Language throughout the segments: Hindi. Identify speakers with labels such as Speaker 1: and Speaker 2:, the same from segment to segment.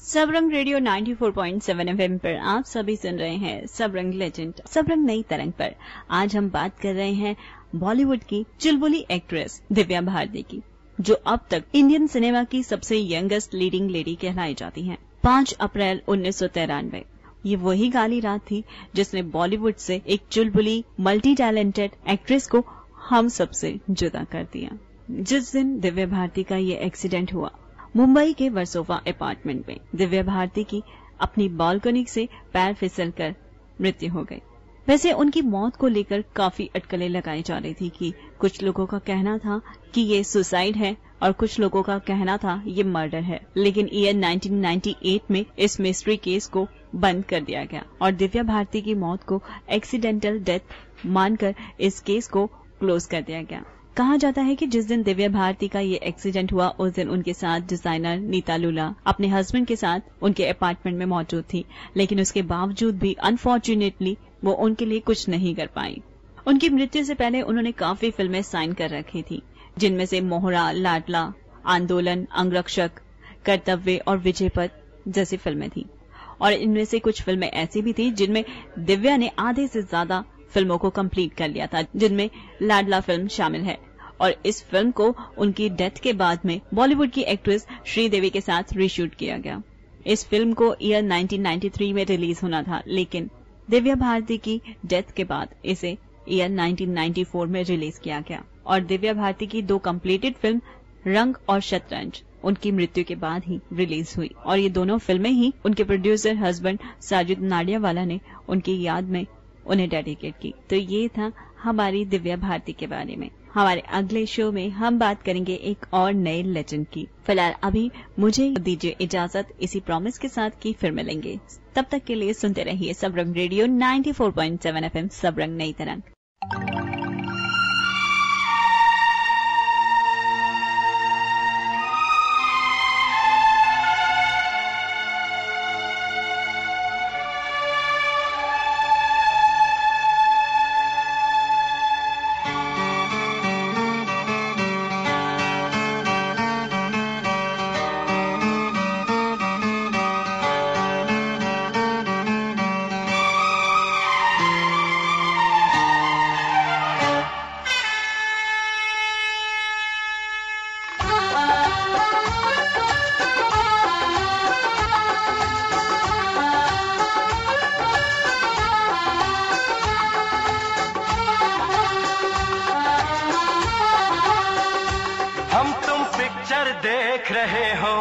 Speaker 1: सबरंग रेडियो 94.7 एफएम पर आप सभी सुन रहे हैं सबरंग लेजेंड, सबरंग नई तरंग पर। आज हम बात कर रहे हैं बॉलीवुड की चुलबुली एक्ट्रेस दिव्या भारती की, जो अब तक इंडियन सिनेमा की सबसे यंगेस्ट लीडिंग लेडी कहलाई जाती हैं। 5 अप्रैल 1993 ये वही काली रात थी जिसने बॉलीवुड से एक चुलबुली मल्टी टैलेंटेड एक्ट्रेस को हम सबसे जुदा कर दिया। जिस दिन दिव्या भारती का ये एक्सीडेंट हुआ, मुंबई के वर्सोवा अपार्टमेंट में दिव्या भारती की अपनी बालकनी से पैर फिसलकर मृत्यु हो गई। वैसे उनकी मौत को लेकर काफी अटकलें लगाई जा रही थी कि कुछ लोगों का कहना था कि ये सुसाइड है और कुछ लोगों का कहना था ये मर्डर है। लेकिन ईयर 1998 में इस मिस्ट्री केस को बंद कर दिया गया और दिव्या भारती की मौत को एक्सीडेंटल डेथ मानकर इस केस को क्लोज कर दिया गया। कहा जाता है कि जिस दिन दिव्या भारती का ये एक्सीडेंट हुआ उस दिन उनके साथ डिजाइनर नीता लूला अपने हस्बैंड के साथ उनके अपार्टमेंट में मौजूद थी, लेकिन उसके बावजूद भी अनफॉर्चुनेटली वो उनके लिए कुछ नहीं कर पाई। उनकी मृत्यु से पहले उन्होंने काफी फिल्में साइन कर रखी थी, जिनमें से मोहरा, लाडला, आंदोलन, अंगरक्षक, कर्तव्य और विजयपथ जैसी फिल्में थी। और इनमें से कुछ फिल्में ऐसी भी थी जिनमें दिव्या ने आधे से ज्यादा फिल्मों को कंप्लीट कर लिया था, जिनमें लाडला फिल्म शामिल है। और इस फिल्म को उनकी डेथ के बाद में बॉलीवुड की एक्ट्रेस श्रीदेवी के साथ रीशूट किया गया। इस फिल्म को ईयर 1993 में रिलीज होना था, लेकिन दिव्या भारती की डेथ के बाद इसे ईयर 1994 में रिलीज किया गया। और दिव्या भारती की 2 कंप्लीटेड फिल्म रंग और शतरंज उनकी मृत्यु के बाद ही रिलीज हुई, और ये दोनों फिल्में ही उनके प्रोड्यूसर हस्बैंड साजिद नाडियावाला ने उनकी याद में उन्हें डेडिकेट की। तो ये था हमारी दिव्या भारती के बारे में। हमारे अगले शो में हम बात करेंगे एक और नए लेजेंड की। फिलहाल अभी मुझे दीजिए इजाजत, इसी प्रॉमिस के साथ कि फिर मिलेंगे। तब तक के लिए सुनते रहिए सबरंग रेडियो 94.7 एफएम, सबरंग नई तरंग।
Speaker 2: देख रहे हो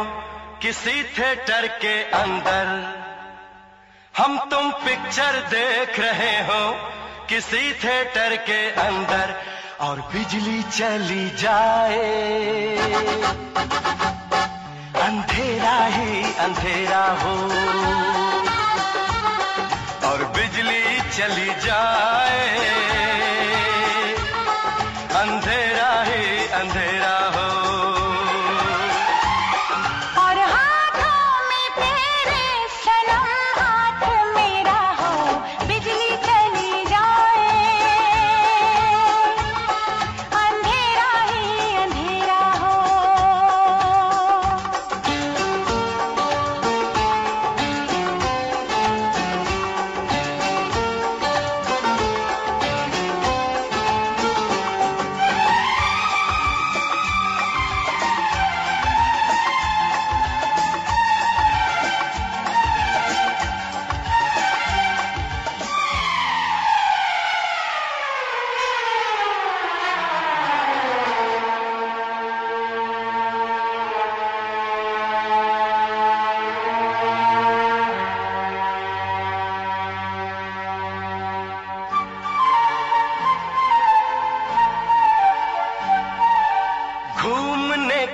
Speaker 2: किसी थिएटर के अंदर, हम तुम पिक्चर देख रहे हो किसी थिएटर के अंदर, और बिजली चली जाए अंधेरा ही अंधेरा हो, और बिजली चली जाए अंधेरा ही अंधेरा हो।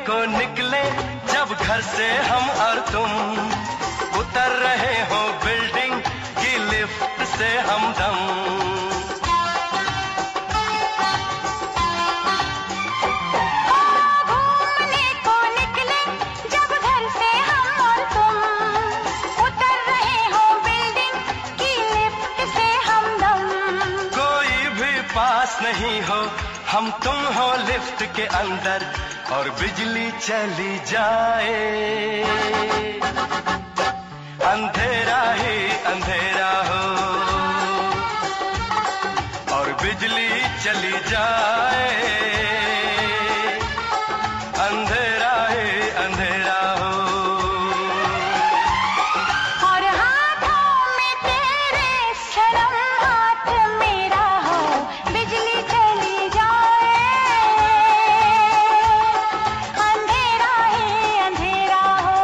Speaker 2: को निकले जब घर से हम और तुम, उतर रहे हो बिल्डिंग की लिफ्ट से हमदम,
Speaker 3: घूमने को निकले जब घर से हम और तुम, उतर रहे हो बिल्डिंग की लिफ्ट से हमदम,
Speaker 2: कोई भी पास नहीं हो, हम तुम हो लिफ्ट के अंदर और बिजली चली जाए अंधेरा ही अंधेरा हो और बिजली चली जाए, अंधेरा ही अंधेरा हो।
Speaker 3: और हाथों में तेरे सनम हाथ मेरा हो, बिजली चली जाए, अंधेरा ही अंधेरा हो।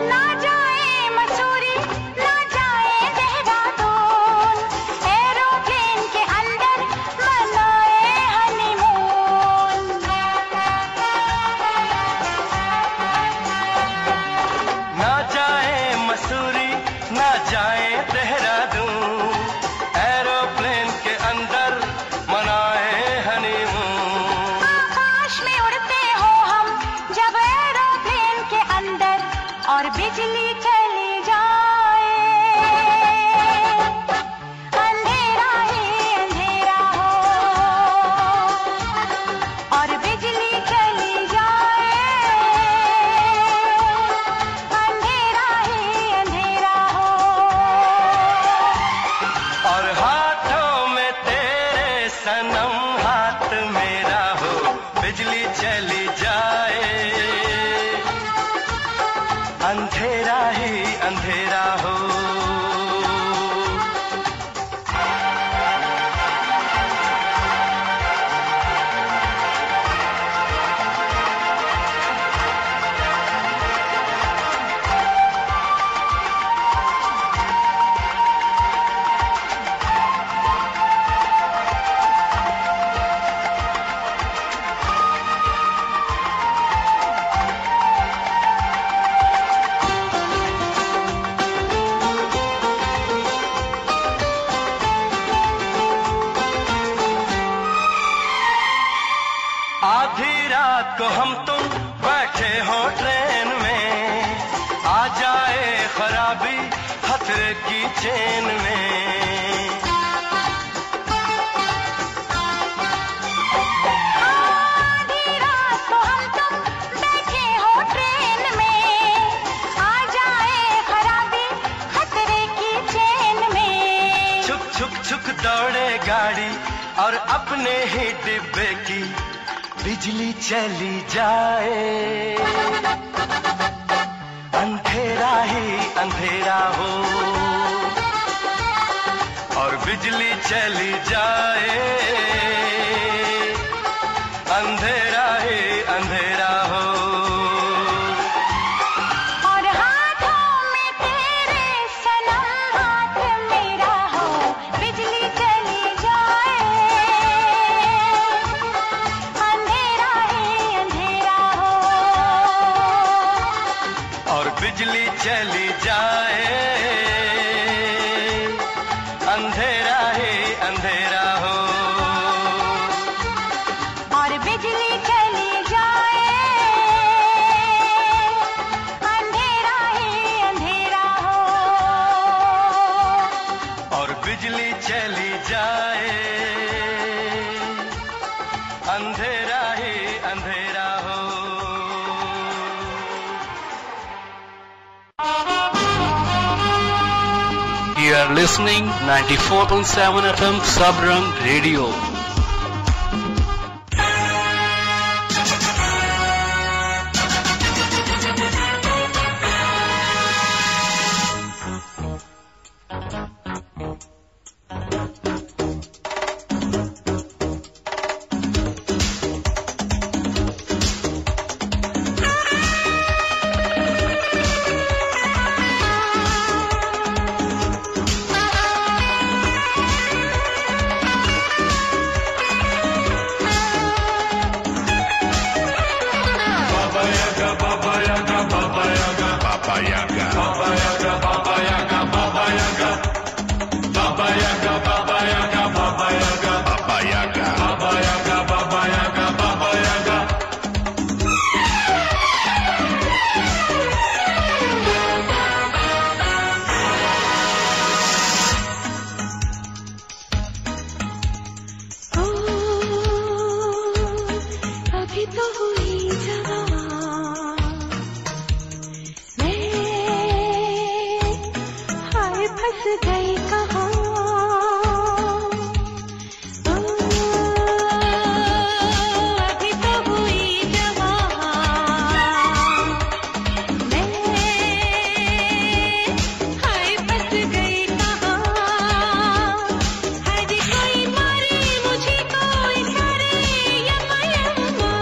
Speaker 3: ना जाए मसूरी ना जाए देहरादून, एरोप्लेन के अंदर मनाए हनीमून।
Speaker 2: ना जाए मसूरी ना जाए देहरादून, एरोप्लेन के अंदर मनाए हनीमून।
Speaker 3: आकाश में उड़ते हो हम जब एरोप्लेन के अंदर, और बिजली चली जाए, अंधेरा ही अंधेरा हो। और बिजली चली जाए, अंधेरा ही अंधेरा हो।
Speaker 2: और हाथों में तेरे सनम हाथ मेरा हो, बिजली चली जाए, अंधेरा ही अंधेरा हो। आधी रात को हम तुम बैठे हो ट्रेन में, आ जाए खराबी खतरे की चेन में।
Speaker 3: आधी रात को हम तुम बैठे हो ट्रेन में, आ जाए खराबी खतरे की चेन में।
Speaker 2: छुक छुक छुक दौड़े गाड़ी और अपने ही डिब्बे की बिजली चली जाए, अंधेरा ही अंधेरा हो। और बिजली चली जाए, अंधेरा ही अंधेरा हो।
Speaker 3: और हाथों में तेरे सनम हाथ मेरा हो, बिजली चली जाए, अंधेरा ही अंधेरा हो।
Speaker 2: और बिजली चली जाए, अंधेरा ही अंधेरा हो।
Speaker 3: और बिजली चली जाए, अंधेरा ही अंधेरा हो।
Speaker 2: और बिजली चली जाए, अंधेरा ही अंधेरा हो।
Speaker 4: You are listening 94.7 FM Sabrang Radio.
Speaker 3: तो हुई जवान, मैं हाय फंस गई कहाँ। अभी तो हुई जवान, मैं हाय फंस गई कहाँ। हर कोई मारे मुझे कोई करे यम्मा यम्मा।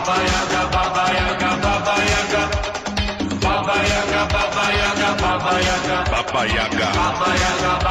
Speaker 2: Baba Yaga, Baba Yaga, Baba Yaga, Baba Yaga, Baba Yaga, Baba Yaga, Baba Yaga, Baba Yaga, Baba Yaga.